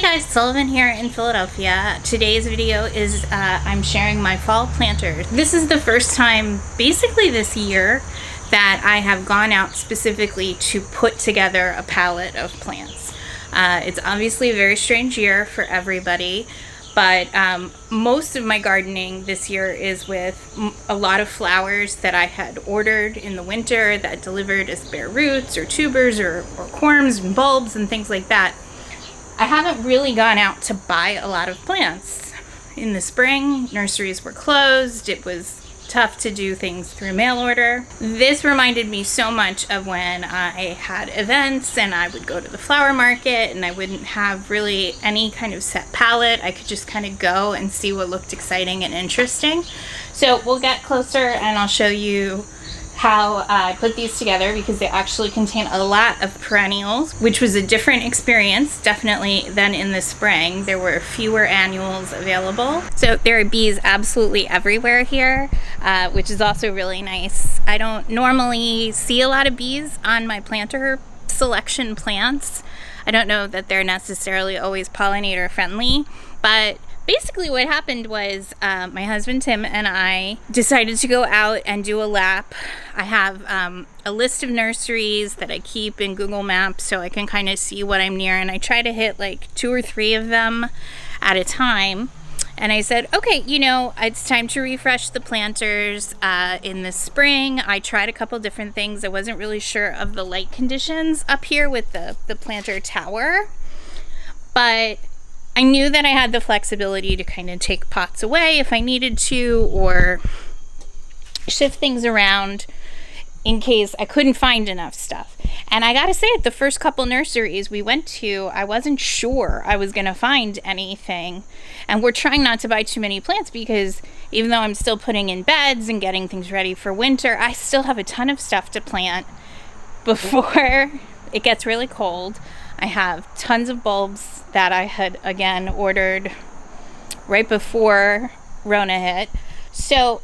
Hey guys, Sullivan here in Philadelphia. Today's video is I'm sharing my fall planters. This is the first time basically this year that I have gone out specifically to put together a palette of plants. It's obviously a very strange year for everybody, but most of my gardening this year is with a lot of flowers that I had ordered in the winter that delivered as bare roots or tubers or corms and bulbs and things like that. I haven't really gone out to buy a lot of plants. In the spring, nurseries were closed. It was tough to do things through mail order. This reminded me so much of when I had events and I would go to the flower market and I wouldn't have really any kind of set palette. I could just kind of go and see what looked exciting and interesting. So we'll get closer and I'll show you how I put these together, because they actually contain a lot of perennials, which was a different experience definitely than in the spring. There were fewer annuals available. So there are bees absolutely everywhere here, which is also really nice. I don't normally see a lot of bees on my planter selection plants. I don't know that they're necessarily always pollinator friendly, but basically what happened was my husband Tim and I decided to go out and do a lap. I have a list of nurseries that I keep in Google Maps so I can kind of see what I'm near, and I try to hit like 2 or 3 of them at a time. And I said, okay, you know, it's time to refresh the planters. In the spring, I tried a couple different things. I wasn't really sure of the light conditions up here with the planter tower, but I knew that I had the flexibility to kind of take pots away if I needed to, or shift things around in case I couldn't find enough stuff. And I gotta say, at the first couple nurseries we went to, I wasn't sure I was gonna find anything. And we're trying not to buy too many plants because even though I'm still putting in beds and getting things ready for winter, I still have a ton of stuff to plant before it gets really cold. I have tons of bulbs that I had, again, ordered right before Rona hit. So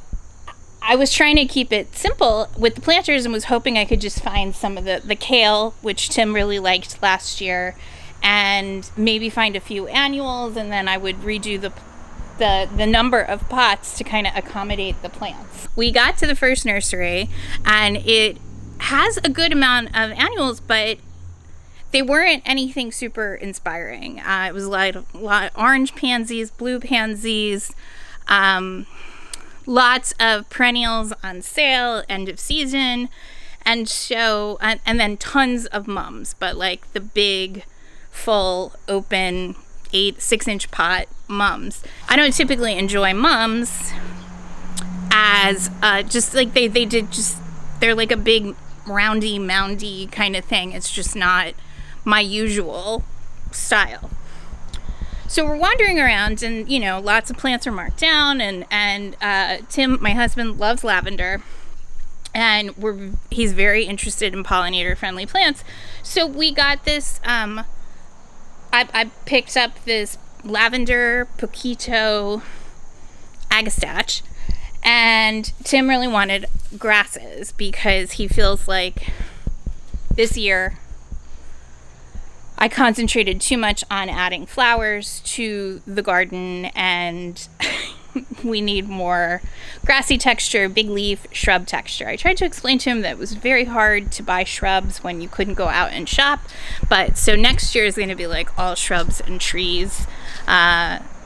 I was trying to keep it simple with the planters and was hoping I could just find some of the kale, which Tim really liked last year, and maybe find a few annuals, and then I would redo the number of pots to kind of accommodate the plants. We got to the first nursery, and it has a good amount of annuals, but they weren't anything super inspiring. It was like a lot of orange pansies, blue pansies, lots of perennials on sale, end of season, and then tons of mums, but like the big, full, open 6-inch pot mums. I don't typically enjoy mums as just like they're like a big roundy, moundy kind of thing. It's just not my usual style. So we're wandering around, and you know, lots of plants are marked down, and Tim, my husband, loves lavender, and he's very interested in pollinator friendly plants. So we got this I picked up this lavender poquito agastache, and Tim really wanted grasses because he feels like this year I concentrated too much on adding flowers to the garden, and we need more grassy texture, big leaf, shrub texture. I tried to explain to him that it was very hard to buy shrubs when you couldn't go out and shop, but so next year is going to be like all shrubs and trees,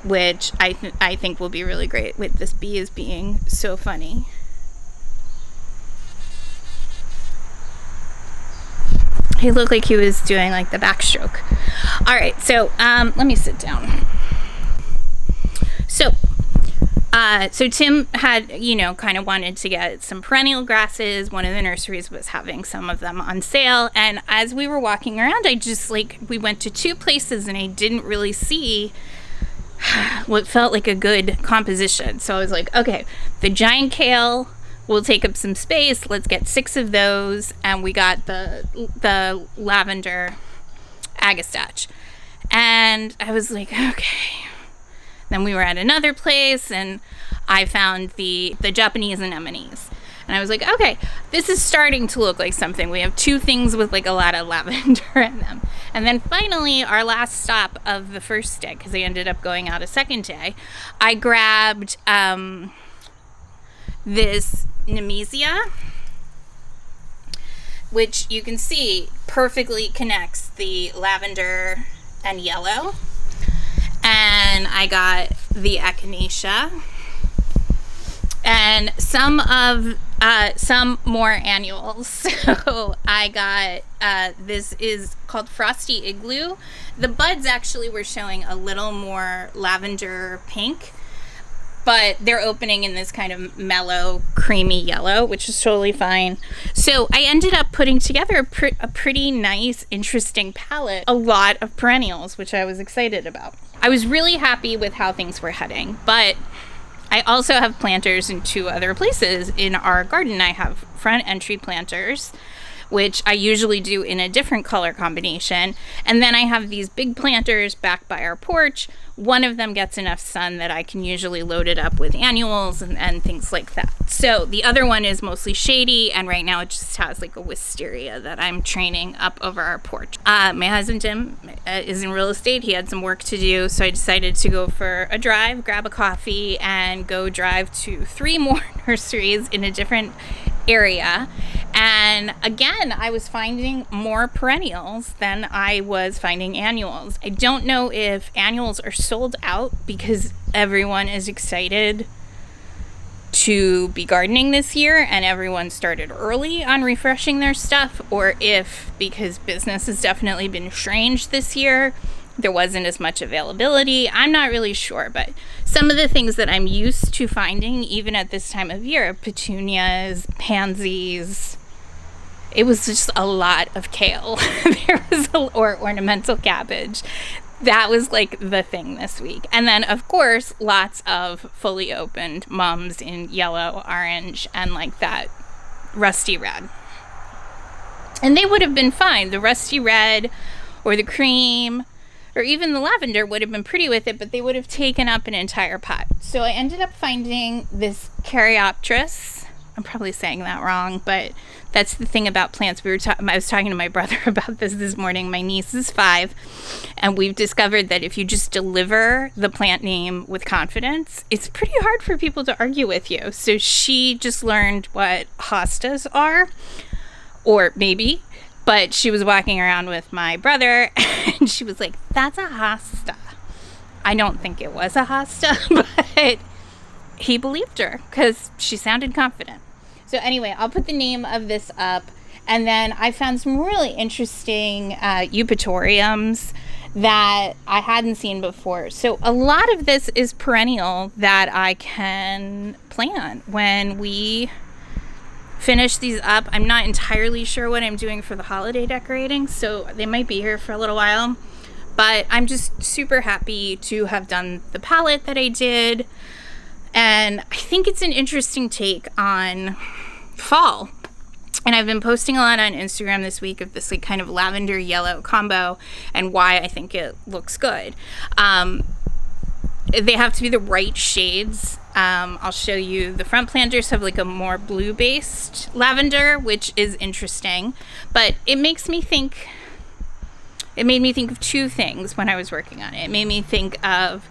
which I think will be really great with this bee is being so funny. He looked like he was doing like the backstroke. All right, so let me sit down. So Tim had, you know, kind of wanted to get some perennial grasses. One of the nurseries was having some of them on sale, and as we were walking around, we went to 2 places and I didn't really see what felt like a good composition. So I was like, okay, the giant kale will take up some space. Let's get 6 of those. And we got the lavender agastache. And I was like, okay. Then we were at another place and I found the Japanese anemones. And I was like, okay, this is starting to look like something. We have 2 things with like a lot of lavender in them. And then finally, our last stop of the first day, because I ended up going out a second day, I grabbed this Nemesia, which you can see perfectly connects the lavender and yellow. And I got the echinacea and some more annuals. So I got this is called Frosty Igloo. The buds actually were showing a little more lavender pink, but they're opening in this kind of mellow, creamy yellow, which is totally fine. So I ended up putting together a pretty nice, interesting palette. A lot of perennials, which I was excited about. I was really happy with how things were heading, but I also have planters in 2 other places in our garden. I have front entry planters, which I usually do in a different color combination. And then I have these big planters back by our porch. One of them gets enough sun that I can usually load it up with annuals and things like that. So the other one is mostly shady, and right now it just has like a wisteria that I'm training up over our porch. My husband Jim is in real estate. He had some work to do, so I decided to go for a drive, grab a coffee, and go drive to 3 more nurseries in a different area. And again, I was finding more perennials than I was finding annuals. I don't know if annuals are sold out because everyone is excited to be gardening this year and everyone started early on refreshing their stuff, or if because business has definitely been strange this year, there wasn't as much availability. I'm not really sure, but some of the things that I'm used to finding even at this time of year, petunias, pansies, it was just a lot of kale. Or ornamental cabbage. That was like the thing this week. And then of course, lots of fully opened mums in yellow, orange, and like that rusty red. And they would have been fine. The rusty red or the cream or even the lavender would have been pretty with it, but they would have taken up an entire pot. So I ended up finding this Caryopteris. I'm probably saying that wrong, but that's the thing about plants. I was talking to my brother about this morning. My niece is 5, and we've discovered that if you just deliver the plant name with confidence, it's pretty hard for people to argue with you. So she just learned what hostas are, or maybe, but she was walking around with my brother, and she was like, "That's a hosta." I don't think it was a hosta, but he believed her because she sounded confident. So anyway, I'll put the name of this up, and then I found some really interesting eupatoriums that I hadn't seen before. So a lot of this is perennial that I can plant when we finish these up. I'm not entirely sure what I'm doing for the holiday decorating, so they might be here for a little while, but I'm just super happy to have done the palette that I did. And I think it's an interesting take on fall. And I've been posting a lot on Instagram this week of this like kind of lavender yellow combo and why I think it looks good. They have to be the right shades. I'll show you. The front planters have like a more blue based lavender, which is interesting, but it made me think of 2 things when I was working on it. It made me think of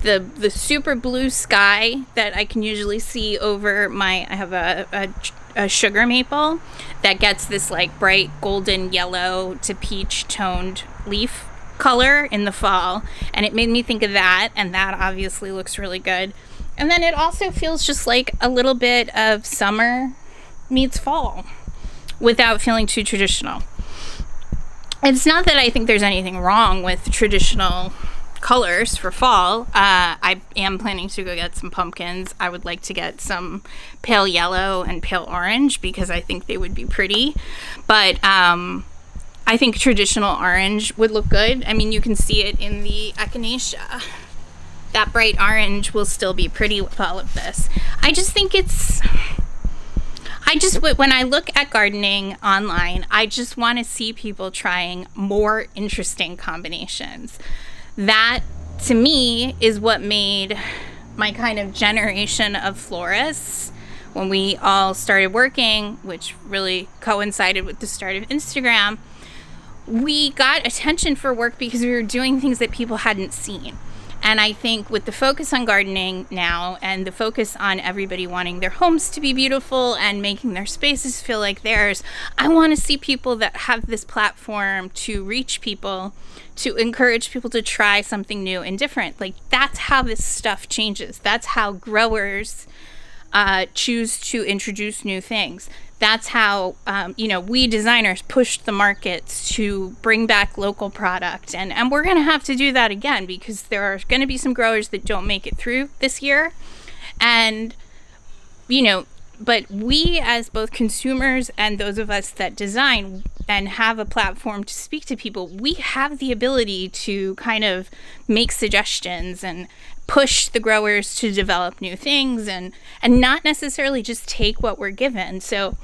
the super blue sky that I can usually see over I have a sugar maple that gets this like bright golden yellow to peach toned leaf color in the fall, and it made me think of that, and that obviously looks really good. And then it also feels just like a little bit of summer meets fall without feeling too traditional. It's not that I think there's anything wrong with traditional colors for fall. I am planning to go get some pumpkins. I would like to get some pale yellow and pale orange because I think they would be pretty, but I think traditional orange would look good. I mean, you can see it in the echinacea. That bright orange will still be pretty with all of this. I just think when I look at gardening online, I just want to see people trying more interesting combinations. That, to me, is what made my kind of generation of florists, when we all started working, which really coincided with the start of Instagram, we got attention for work because we were doing things that people hadn't seen. And I think with the focus on gardening now and the focus on everybody wanting their homes to be beautiful and making their spaces feel like theirs, I want to see people that have this platform to reach people, to encourage people to try something new and different. Like, that's how this stuff changes. That's how growers choose to introduce new things. That's how, we designers pushed the markets to bring back local product. And we're going to have to do that again, because there are going to be some growers that don't make it through this year. And, but we as both consumers and those of us that design and have a platform to speak to people, we have the ability to kind of make suggestions and push the growers to develop new things and not necessarily just take what we're given. So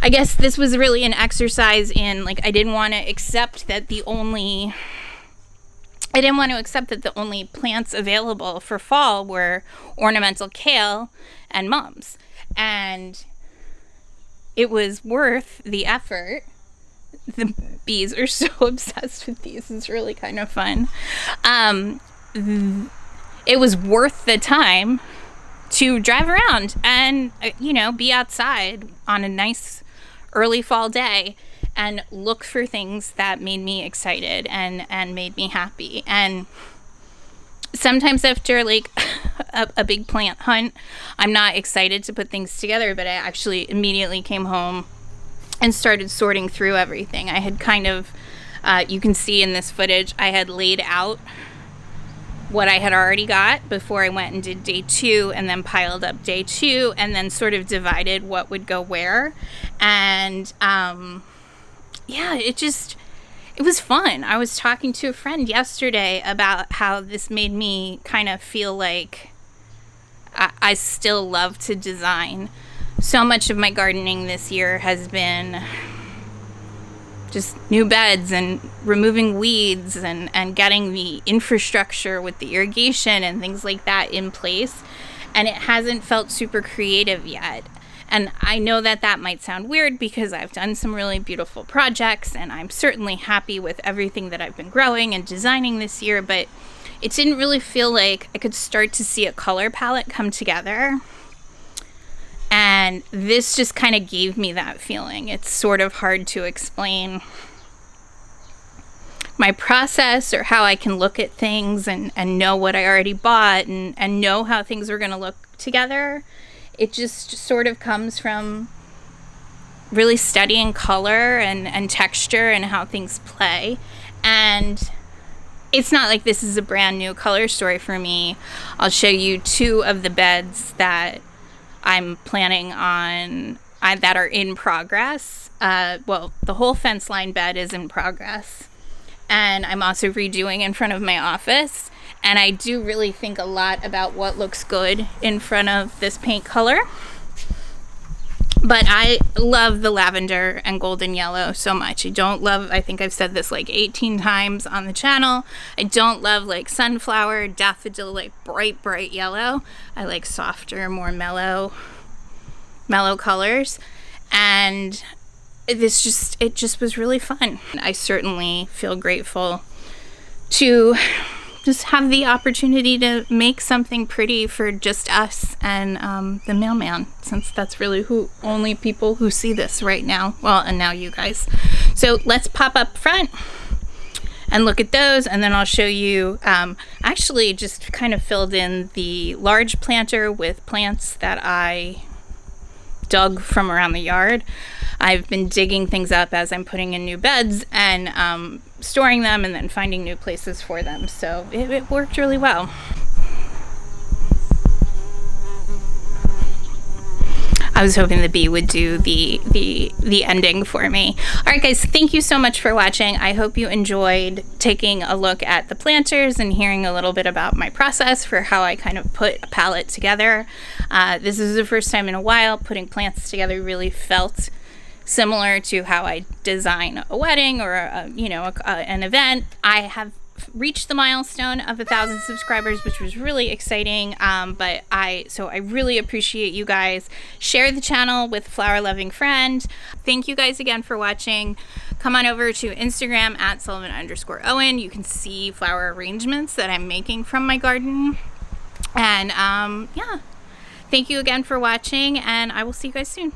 I guess this was really an exercise in, like, I didn't want to accept that the only plants available for fall were ornamental kale and mums. And it was worth the effort. The bees are so obsessed with these. It's really kind of fun. It was worth the time to drive around and, be outside on a nice early fall day and look for things that made me excited and made me happy. And sometimes after, like, a big plant hunt, I'm not excited to put things together, but I actually immediately came home and started sorting through everything. I had kind of, you can see in this footage, I had laid out what I had already got before I went and did day 2, and then piled up day 2, and then sort of divided what would go where. And it was fun. I was talking to a friend yesterday about how this made me kind of feel like I still love to design. So much of my gardening this year has been just new beds and removing weeds and getting the infrastructure with the irrigation and things like that in place. And it hasn't felt super creative yet. And I know that might sound weird, because I've done some really beautiful projects and I'm certainly happy with everything that I've been growing and designing this year, but it didn't really feel like I could start to see a color palette come together. And this just kind of gave me that feeling. It's sort of hard to explain my process or how I can look at things and know what I already bought and know how things are going to look together. It just sort of comes from really studying color and texture and how things play. And it's not like this is a brand new color story for me. I'll show you 2 of the beds that I'm planning on that are in progress. The whole fence line bed is in progress. And I'm also redoing in front of my office. And I do really think a lot about what looks good in front of this paint color. But I love the lavender and golden yellow so much. I think I've said this like 18 times on the channel. I don't love like sunflower, daffodil, like bright yellow. I like softer, more mellow colors. And it just was really fun. I certainly feel grateful to just have the opportunity to make something pretty for just us and the mailman, since that's really only people who see this right now. Well, and now you guys. So let's pop up front and look at those, and then I'll show you, actually just kind of filled in the large planter with plants that I dug from around the yard. I've been digging things up as I'm putting in new beds and storing them and then finding new places for them. So it worked really well. I was hoping the bee would do the ending for me. All right, guys, thank you so much for watching. I hope you enjoyed taking a look at the planters and hearing a little bit about my process for how I kind of put a palette together. This is the first time in a while putting plants together really felt similar to how I design a wedding or an event. I have reached the milestone of 1,000 subscribers, which was really exciting. So I really appreciate you guys. Share the channel with a flower loving friend. Thank you guys again for watching. Come on over to Instagram at Sullivan_Owen. You can see flower arrangements that I'm making from my garden. And yeah, thank you again for watching, and I will see you guys soon.